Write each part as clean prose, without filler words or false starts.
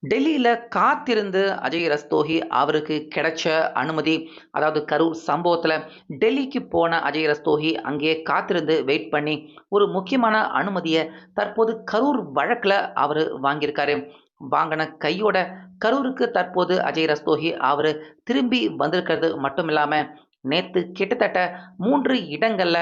டெல்லியில காத்திருந்து அஜய் ரஸ்தோகி அவருக்கு கிடைச்ச அனுமதி, அதாவது கரூர் சம்பவத்துல டெல்லிக்கு போன அஜய் ரஸ்தோகி அங்கேயே காத்திருந்து வெயிட் பண்ணி, ஒரு முக்கியமான அனுமதிய தற்போது கரூர் வழக்குல அவரு வாங்கியிருக்காரு. வாங்குன கையோட கரூருக்கு தற்போது அஜய் ரஸ்தோகி அவரு திரும்பி வந்திருக்கிறது மட்டுமில்லாம, நேத்து கிட்டத்தட்ட 3 இடங்கள்ல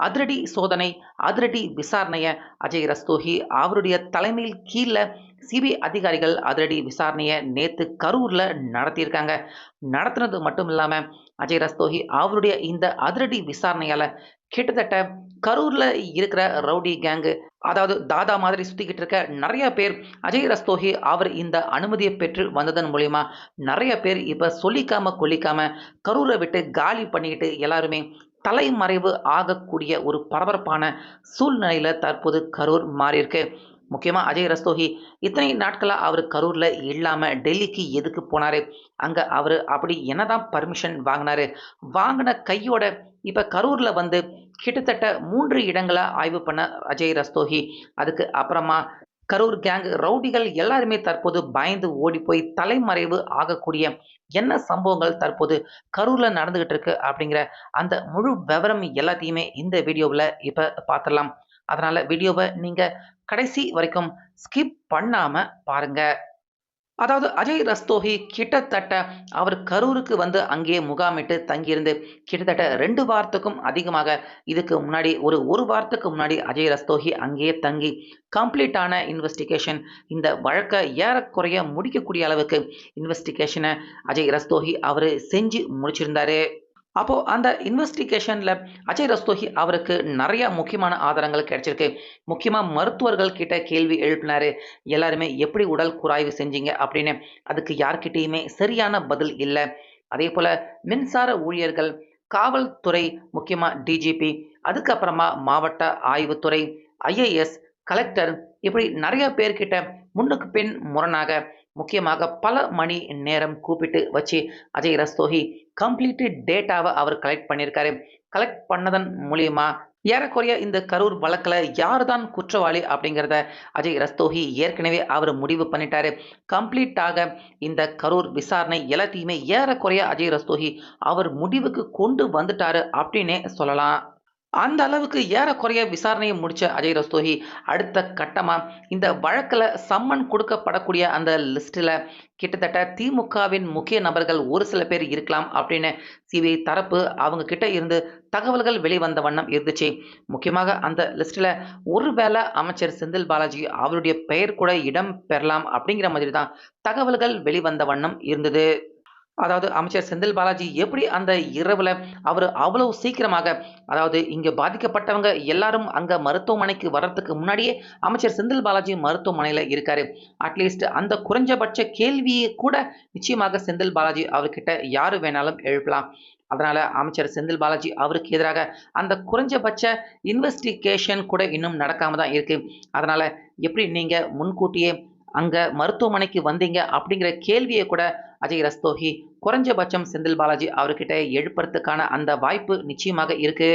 அதிரடி சோதனை, அதிரடி விசாரணைய அஜய் ரஸ்தோகி அவருடைய தலைமையில் கீழ சிபிஐ அதிகாரிகள் அதிரடி விசாரணைய நேத்து கரூர்ல நடத்தியிருக்காங்க. நடத்துனது மட்டும் இல்லாம, அஜய் ரஸ்தோகி அவருடைய இந்த அதிரடி விசாரணையால கிட்டத்தட்ட கரூர்ல இருக்கிற ரவுடி கேங்கு, அதாவது தாதா மாதிரி சுத்திக்கிட்டு இருக்க நெறைய பேர் அஜய் ரஸ்தோகி அவர் இந்த அனுமதிய பெற்று வந்ததன் மூலியமா நெறைய பேர் இப்ப சொல்லிக்காம கொள்ளிக்காம கரூர விட்டு காலி பண்ணிக்கிட்டு எல்லாருமே தலைமறைவு ஆகக்கூடிய ஒரு பரபரப்பான சூழ்நிலையில தற்போது கரூர் மாறியிருக்கு. முக்கியமா அஜய் ரஸ்தோகி இத்தனை நாட்களா அவரு கரூர்ல இல்லாம டெல்லிக்கு எதுக்கு போனாரு? அங்க அவரு அப்படி என்னதான் பர்மிஷன் வாங்குனாரு? வாங்குன கையோட இப்ப கரூர்ல வந்து கிட்டத்தட்ட 3 இடங்கள ஆய்வு பண்ண அஜய் ரஸ்தோகி. அதுக்கு அப்புறமா கரூர் கேங் ரவுடிகள் எல்லாருமே தற்போது பயந்து ஓடிப்போய் தலைமறைவு ஆகக்கூடிய என்ன சம்பவங்கள் தற்போது கரூர்ல நடந்துகிட்டு இருக்கு அப்படிங்கிற அந்த முழு விவரம் எல்லாத்தையுமே இந்த வீடியோவுல இப்ப பார்த்துடலாம். அதனால வீடியோவ நீங்க கடைசி வரைக்கும் ஸ்கிப் பண்ணாம பாருங்க. அதாவது அஜய் ரஸ்தோகி கிட்டத்தட்ட அவர் கரூருக்கு வந்து அங்கேயே முகாமிட்டு தங்கியிருந்து கிட்டத்தட்ட 2 வாரத்துக்கும் அதிகமாக இதுக்கு முன்னாடி ஒரு வாரத்துக்கு முன்னாடி அஜய் ரஸ்தோகி அங்கேயே தங்கி கம்ப்ளீட்டான இன்வெஸ்டிகேஷன் இந்த வழக்க ஏறக்குறைய முடிக்கக்கூடிய அளவுக்கு இன்வெஸ்டிகேஷன அஜய் ரஸ்தோகி அவரு செஞ்சு முடிச்சிருந்தாரு. அப்போ அந்த இன்வெஸ்டிகேஷன்ல அஜய் ரஸ்தோகி அவருக்கு நெறைய முக்கியமான ஆதாரங்கள் கிடைச்சிருக்கு. முக்கியமா மருத்துவர்கள் கிட்ட கேள்வி எழுப்பினாரு. எல்லாருமே எப்படி உடல் கூராய்வு செஞ்சீங்க அப்படின்னு. அதுக்கு யார்கிட்டயுமே சரியான பதில் இல்ல. அதேபோல மின்சார ஊழியர்கள், காவல்துறை முக்கியமா டிஜிபி, அதுக்கப்புறமா மாவட்ட ஆய்வுத்துறை, ஐஏஎஸ், கலெக்டர் இப்படி நெறைய பேர்கிட்ட முன்னுக்கு பின் முரணாக முக்கியமாக பல மணி நேரம் கூப்பிட்டு வச்சு அஜய் ரஸ்தோகி கம்ப்ளீட் டேட்டாவ அவர் கலெக்ட் பண்ணியிருக்காரு. கலெக்ட் பண்ணதன் மூலியமா ஏறக்குறைய இந்த கரூர் வழக்குல யார் தான் குற்றவாளி அப்படிங்கிறத அஜய் ரஸ்தோகி ஏற்கனவே அவர் முடிவு பண்ணிட்டாரு. கம்ப்ளீட்டாக இந்த கரூர் விசாரணை எல்லாத்தையுமே ஏறக்குறைய அஜய் ரஸ்தோகி அவர் முடிவுக்கு கொண்டு வந்துட்டாரு அப்படின்னே சொல்லலாம். அந்த அளவுக்கு ஏறக்குறைய விசாரணைய முடிச்ச அஜய் ரஸ்தோகி, அடுத்த கட்டமா இந்த வழக்குல சம்மன் குடுக்கப்படக்கூடிய அந்த லிஸ்ட்ல கிட்டத்தட்ட திமுகவின் முக்கிய நபர்கள் ஒரு சில பேர் இருக்கலாம் அப்படின்னு சிபிஐ தரப்பு அவங்க கிட்ட இருந்து தகவல்கள் வெளிவந்த வண்ணம் இருந்துச்சு. முக்கியமாக அந்த லிஸ்ட்ல ஒருவேளை அமைச்சர் செந்தில் பாலாஜி அவருடைய பெயர் கூட இடம் பெறலாம் அப்படிங்கிற மாதிரி தான் தகவல்கள் வெளிவந்த வண்ணம் இருந்தது. அதாவது அமைச்சர் செந்தில் பாலாஜி எப்படி அந்த இரவுல அவரு அவ்வளவு சீக்கிரமாக, அதாவது இங்க பாதிக்கப்பட்டவங்க எல்லாரும் அங்க மருத்துவமனைக்கு வர்றதுக்கு முன்னாடியே அமைச்சர் செந்தில் பாலாஜி மருத்துவமனையில இருக்காரு. அட்லீஸ்ட் அந்த குறைஞ்சபட்ச கேள்விய கூட நிச்சயமாக செந்தில் பாலாஜி அவர்கிட்ட யாரு வேணாலும் எழுப்பலாம். அதனால அமைச்சர் செந்தில் பாலாஜி அவருக்கு எதிராக அந்த குறைஞ்சபட்ச இன்வெஸ்டிகேஷன் கூட இன்னும் நடக்காம தான் இருக்கு. அதனால எப்படி நீங்க முன்கூட்டியே அங்க மருத்துவமனைக்கு வந்தீங்க அப்படிங்கிற கேள்விய கூட அஜய் ரஸ்தோகி குறைஞ்சபட்சம் செந்தில் பாலாஜி அவர்கிட்ட எழுப்புறதுக்கான அந்த வாய்ப்பு நிச்சயமாக இருக்கு.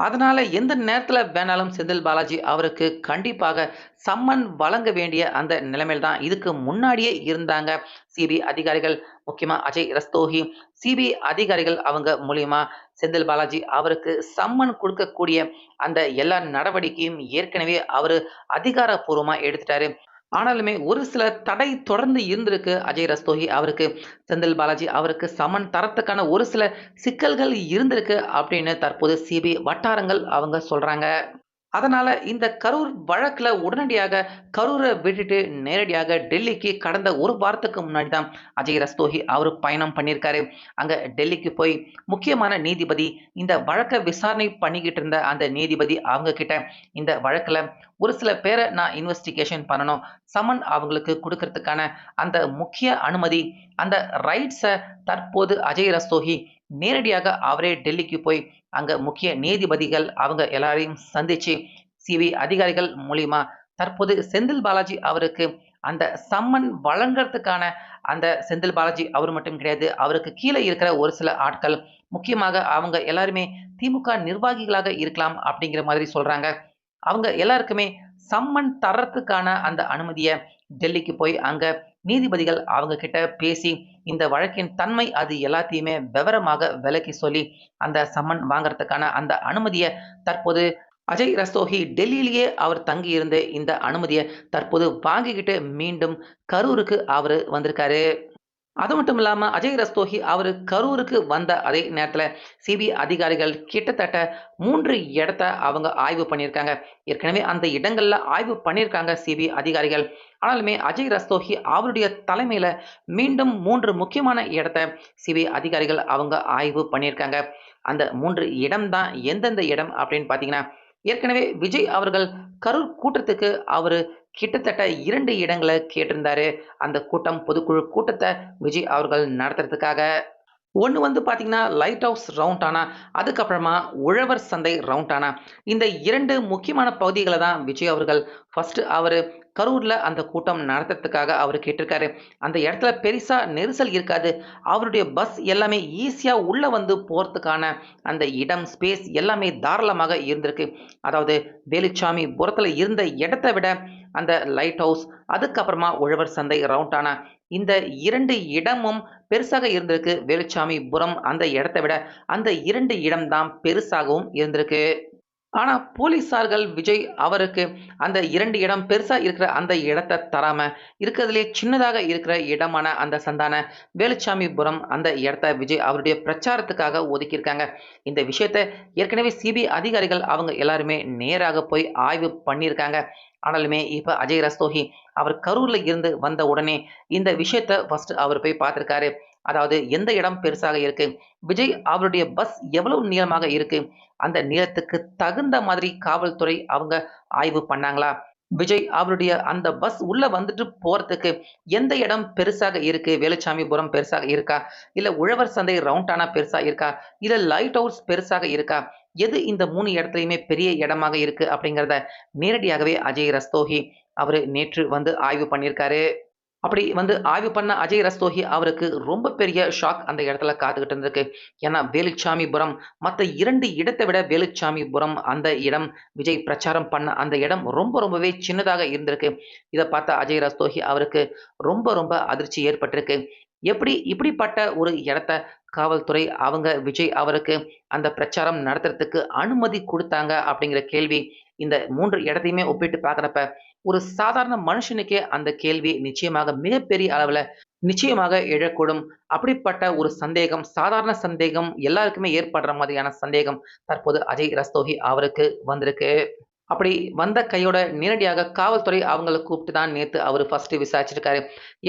அதனால எந்த நேரத்துல வேணாலும் செந்தில் பாலாஜி அவருக்கு கண்டிப்பாக சம்மன் வழங்க வேண்டிய அந்த நிலைமையில தான் இதுக்கு முன்னாடியே இருந்தாங்க சிபிஐ அதிகாரிகள். முக்கியமா அஜய் ரஸ்தோகி சிபிஐ அதிகாரிகள் அவங்க மூலியமா செந்தில் பாலாஜி அவருக்கு சம்மன் கொடுக்கக்கூடிய அந்த எல்லா நடவடிக்கையும் ஏற்கனவே அவரு அதிகாரப்பூர்வமா எடுத்துட்டாரு. ஆனாலுமே ஒரு சில தடை தொடர்ந்து இருந்திருக்கு அஜய் ரஸ்தோகி அவருக்கு. செந்தில் பாலாஜி அவருக்கு சம்மன் தரத்துக்கான ஒரு சில சிக்கல்கள் இருந்திருக்கு அப்படின்னு தற்போது சிபிஐ வட்டாரங்கள் அவங்க சொல்றாங்க. அதனால இந்த கரூர் வழக்குல உடனடியாக கரூர விட்டுட்டு நேரடியாக டெல்லிக்கு கடந்த 1 வாரத்துக்கு முன்னாடி தான் அஜய் ரஸ்தோகி அவரு பயணம் பண்ணியிருக்காரு. அங்க டெல்லிக்கு போய் முக்கியமான நீதிபதி, இந்த வழக்க விசாரணை பண்ணிக்கிட்டு இருந்த அந்த நீதிபதி அவங்க கிட்ட இந்த வழக்குல ஒரு சில பேர நான் இன்வெஸ்டிகேஷன் பண்ணணும். சம்மன் அவங்களுக்கு குடுக்கறதுக்கான அந்த முக்கிய அனுமதி, அந்த ரைட்ஸ தற்போது அஜய் ரஸ்தோகி நேரடியாக அவரே டெல்லிக்கு போய் அங்க முக்கிய நீதிபதிகள் அவங்க எல்லாரையும் சந்திச்சு சிபிஐ அதிகாரிகள் மூலியமா தற்போது செந்தில் பாலாஜி அவருக்கு அந்த சம்மன் வழங்குறதுக்கான அந்த செந்தில் பாலாஜி அவர் மட்டும் கிடையாது. அவருக்கு கீழ இருக்கிற ஒரு சில ஆட்கள், முக்கியமாக அவங்க எல்லாருமே திமுக நிர்வாகிகளாக இருக்கலாம் அப்படிங்கிற மாதிரி சொல்றாங்க. அவங்க எல்லாருக்குமே சம்மன் தர்றதுக்கான அந்த அனுமதிய டெல்லிக்கு போய் அங்க நீதிபதிகள் அவங்க கிட்ட பேசி, இந்த வழக்கின் தன்மை அது எல்லாத்தையுமே விவரமாக விளக்கி சொல்லி, அந்த சம்மன் வாங்குறதுக்கான அந்த அனுமதிய தற்போது அஜய் ரஸ்தோகி டெல்லியிலேயே அவர் தங்கியிருந்து இந்த அனுமதிய தற்போது வாங்கிக்கிட்டு மீண்டும் கரூருக்கு அவரு வந்திருக்காரு. அது மட்டும் இல்லாம அஜய் ரஸ்தோகி அவரு கரூருக்கு வந்த அதே நேரத்துல சிபிஐ அதிகாரிகள் கிட்டத்தட்ட 3 இடத்த அவங்க ஆய்வு பண்ணியிருக்காங்க. ஏற்கனவே அந்த இடங்கள்ல ஆய்வு பண்ணியிருக்காங்க சிபிஐ அதிகாரிகள். ஆனாலுமே அஜய் ரஸ்தோகி அவருடைய தலைமையில மீண்டும் 3 முக்கியமான இடத்த சிபிஐ அதிகாரிகள் அவங்க ஆய்வு பண்ணியிருக்காங்க. அந்த 3 இடம் தான் எந்தெந்த இடம் அப்படின்னு பார்த்தீங்கன்னா, ஏற்கனவே விஜய் அவர்கள் கரூர் கூட்டத்துக்கு அவரு கிட்டத்தட்ட 2 இடங்கள கேட்டிருந்தாரு. அந்த கூட்டம் பொதுக்குழு கூட்டத்த விஜய் அவர்கள் நடத்துறதுக்காக. ஒண்ணு வந்து பார்த்தீங்கன்னா, லைட் ஹவுஸ் ரவுண்டானா, அதுக்கப்புறமா உழவர் சந்தை ரவுண்டானா. இந்த 2 முக்கியமான பகுதிகள தான் விஜய் அவர்கள் ஃபர்ஸ்ட்டு அவரு கரூர்ல அந்த கூட்டம் நடத்துறதுக்காக அவரு கேட்டிருக்காரு. அந்த இடத்துல பெரிசா நெரிசல் இருக்காது. அவருடைய பஸ் எல்லாமே ஈஸியா உள்ள வந்து போறதுக்கான அந்த இடம், ஸ்பேஸ் எல்லாமே தாராளமாக இருந்திருக்கு. அதாவது வேலுச்சாமிபுரத்துல இருந்த இடத்த விட அந்த லைட் ஹவுஸ், அதுக்கப்புறமா உழவர் சந்தை ரவுண்டானா இந்த 2 இடமும் பெருசாக இருந்திருக்கு. வேலுச்சாமிபுரம் அந்த இடத்த விட அந்த 2 இடம் தான் பெருசாகவும் இருந்திருக்கு. ஆனா போலீஸார்கள் விஜய் அவருக்கு அந்த 2 இடம் பெருசா இருக்கிற அந்த இடத்த தராம, இருக்கிறதிலேயே சின்னதாக இருக்கிற இடமான அந்த சந்தான வேலுச்சாமிபுரம் அந்த இடத்த விஜய் அவருடைய பிரச்சாரத்துக்காக ஒதுக்கியிருக்காங்க. இந்த விஷயத்த ஏற்கனவே சிபிஐ அதிகாரிகள் அவங்க எல்லாருமே நேராக போய் ஆய்வு பண்ணியிருக்காங்க. ஆனாலுமே இப்ப அஜய் ரஸ்தோகி அவர் கரூர்ல இருந்து வந்த உடனே இந்த விஷயத்த ஃபர்ஸ்ட் அவர் போய் பார்த்திருக்காரு. அதாவது எந்த இடம் பெருசாக இருக்கு? விஜய் அவருடைய பஸ் எவ்வளவு நீளமாக இருக்கு? அந்த நீளத்துக்கு தகுந்த மாதிரி காவல்துறை அவங்க ஆய்வு பண்ணாங்களா? விஜய் அவருடைய அந்த பஸ் உள்ள வந்துட்டு போறதுக்கு எந்த இடம் பெருசாக இருக்கு? வேலுச்சாமிபுரம் பெருசாக இருக்கா? இல்ல உழவர் சந்தை ரவுண்டானா பெருசா இருக்கா? இல்ல லைட் ஹவுஸ் பெருசாக இருக்கா? எது இந்த 3 இடத்துலயுமே பெரிய இடமாக இருக்கு அப்படிங்கிறத நேரடியாகவே அஜய் ரஸ்தோகி அவரு நேற்று வந்து ஆய்வு பண்ணியிருக்காரு. அப்படி வந்து ஆய்வு பண்ண அஜய் ரஸ்தோகி அவருக்கு ரொம்ப பெரிய ஷாக் அந்த இடத்துல காத்துக்கிட்டு இருந்திருக்கு. ஏன்னா வேலுச்சாமிபுரம் மத்த 2 இடத்த விட வேலுச்சாமிபுரம் அந்த இடம் விஜய் பிரச்சாரம் பண்ண அந்த இடம் ரொம்பவே சின்னதாக இருந்திருக்கு. இத பார்த்த அஜய் ரஸ்தோகி அவருக்கு ரொம்ப அதிர்ச்சி ஏற்பட்டிருக்கு. எப்படி இப்படிப்பட்ட ஒரு இடத்த காவல்துறை அவங்க விஜய் அவருக்கு அந்த பிரச்சாரம் நடத்துறதுக்கு அனுமதி குடுத்தாங்க அப்படிங்கிற கேள்வி இந்த 3 இடத்தையுமே ஒப்பிட்டு பார்க்கிறப்ப, ஒரு சாதாரண மனுஷனுக்கே அந்த கேள்வி நிச்சயமாக மிகப்பெரிய அளவுல நிச்சயமாக எழக்கூடும். அப்படிப்பட்ட ஒரு சந்தேகம், சாதாரண சந்தேகம் எல்லாருக்குமே ஏற்படுற மாதிரியான சந்தேகம் தற்போது அஜய் ரஸ்தோகி அவருக்கு வந்திருக்கு. அப்படி வந்த கையோட நேரடியாக காவல்துறை அவங்கள கூப்பிட்டு தான் நேத்து அவரு ஃபர்ஸ்ட்டு விசாரிச்சிருக்காரு.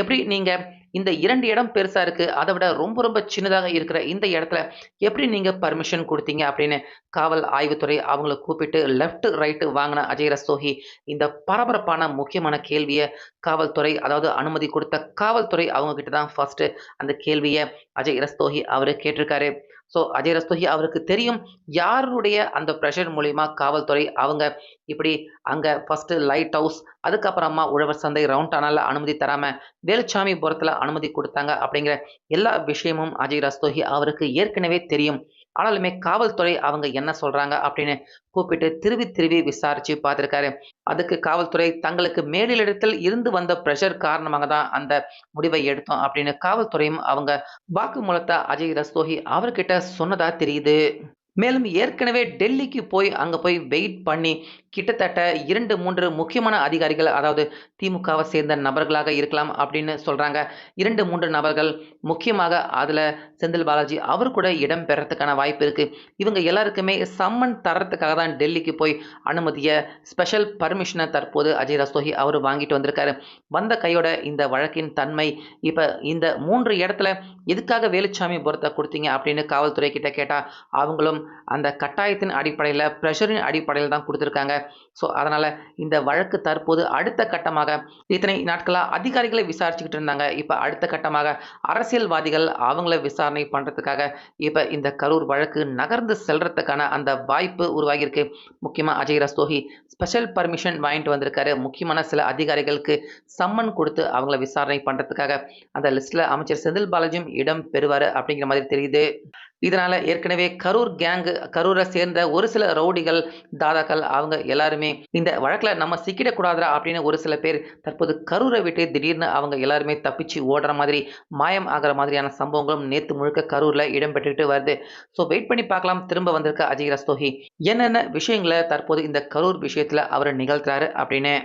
எப்படி நீங்க இந்த 2 இடம் பெருசா இருக்கு. அத விட ரொம்ப சின்னதாக இருக்கிற இந்த இடத்துல எப்படி நீங்க பர்மிஷன் குடுத்தீங்க? அப்படின்னு காவல் ஆய்வுத்துறை அவங்கள கூப்பிட்டு லெஃப்ட், ரைட் வாங்குன அஜய் ரஸ்தோகி இந்த பரபரப்பான முக்கியமான கேள்விய காவல்துறை அதாவது அனுமதி குடுத்த காவல்துறை அவங்க கிட்ட தான் ஃபர்ஸ்ட்டு அந்த கேள்விய அஜய் ரஸ்தோகி அவரு கேட்டிருக்காரு. அஜய் ரஸ்தோகி அவருக்கு தெரியும். யாருடைய அந்த பிரஷர் மூலியமா காவல்துறை அவங்க இப்படி அங்க ஃபர்ஸ்ட்டு லைட் ஹவுஸ், அதுக்கப்புறமா உழவர் சந்தை ரவுண்டானால அனுமதி தராம, வேலுச்சாமிபுரத்துல அனுமதி குடுத்தாங்க அப்படிங்கிற எல்லா விஷயமும் அஜய் ரஸ்தோகி அவருக்கு ஏற்கனவே தெரியும். ஆனாலுமே காவல்துறை அவங்க என்ன சொல்றாங்க அப்படின்னு கூப்பிட்டு திருவி விசாரிச்சு பார்த்திருக்காரு. அதுக்கு காவல்துறை தங்களுக்கு மேலிடத்தில் இருந்து வந்த பிரஷர் காரணமாக தான் அந்த முடிவை எடுத்தோம் அப்படின்னு காவல்துறையும் அவங்க வாக்குமூலத்த அஜய் ரஸ்தோகி அவர்கிட்ட சொன்னதா தெரியுது. மேலும் ஏற்கனவே டெல்லிக்கு போய் அங்க போய் வெயிட் பண்ணி கிட்டத்தட்ட 2, 3 முக்கியமான அதிகாரிகள் அதாவது திமுகவை சேர்ந்த நபர்களாக இருக்கலாம் அப்படின்னு சொல்றாங்க. 2, 3 நபர்கள் முக்கியமாக அதுல செந்தில் பாலாஜி அவர் கூட இடம் பெறத்துக்கான வாய்ப்பு இருக்கு. இவங்க எல்லாருக்குமே சம்மன் தர்றதுக்காக தான் டெல்லிக்கு போய் அனுமதிய ஸ்பெஷல் பர்மிஷன தற்போது அஜய் ரஸ்தோகி அவரு வாங்கிட்டு வந்திருக்காரு. வந்த கையோட இந்த வழக்கின் தன்மை இப்ப இந்த 3 இடத்துல எதுக்காக வேலுச்சாமிபுரத்த குடுத்தீங்க அப்படின்னு காவல்துறை கிட்ட கேட்டா, அவங்களும் அந்த கட்டாயத்தின் அடிப்படையில, பிரஷரின் அடிப்படையில தான் குடுத்திருக்காங்க. அதனால இந்த வழக்கு தற்போது அடுத்த கட்டமாக இத்தனை நாட்களா அதிகாரிகளை விசாரிச்சுக்கிட்டு இருந்தாங்க. இப்ப அடுத்த கட்டமாக அரசியல்வாதிகள் அவங்கள விசாரணை பண்றதுக்காக இப்ப இந்த கரூர் வழக்கு நகர்ந்து செல்றதுக்கான அந்த வாய்ப்பு உருவாகியிருக்கு. முக்கியமா அஜய் ரஸ்தோகி ஸ்பெஷல் பர்மிஷன் வாங்கிட்டு வந்திருக்காரு. முக்கியமான சில அதிகாரிகளுக்கு சம்மன் குடுத்து அவங்கள விசாரணை பண்றதுக்காக அந்த லிஸ்ட்ல அமைச்சர் செந்தில் பாலாஜியும் இடம் பெறுவாரு அப்படிங்கிற மாதிரி தெரியுது. இதனால ஏற்கனவே கரூர் கேங் கேங்கு, கரூரை சேர்ந்த ஒரு சில ரவுடிகள், தாதாக்கள் அவங்க எல்லாருமே இந்த வழக்குல நம்ம சிக்கிடக்கூடாதுடா அப்படின்னு ஒரு சில பேர் தற்போது கரூரை விட்டு திடீர்னு அவங்க எல்லாருமே தப்பிச்சு ஓடுற மாதிரி, மாயம் ஆகுற மாதிரியான சம்பவங்களும் நேத்து முழுக்க கரூர்ல இடம்பெற்றுட்டு வருது. ஸோ வெயிட் பண்ணி பார்க்கலாம் திரும்ப வந்திருக்க அஜய் ரஸ்தோகி என்னென்ன விஷயங்கள தற்போது இந்த கரூர் விஷயத்துல அவரு நிகழ்த்துறாரு அப்படின்னு.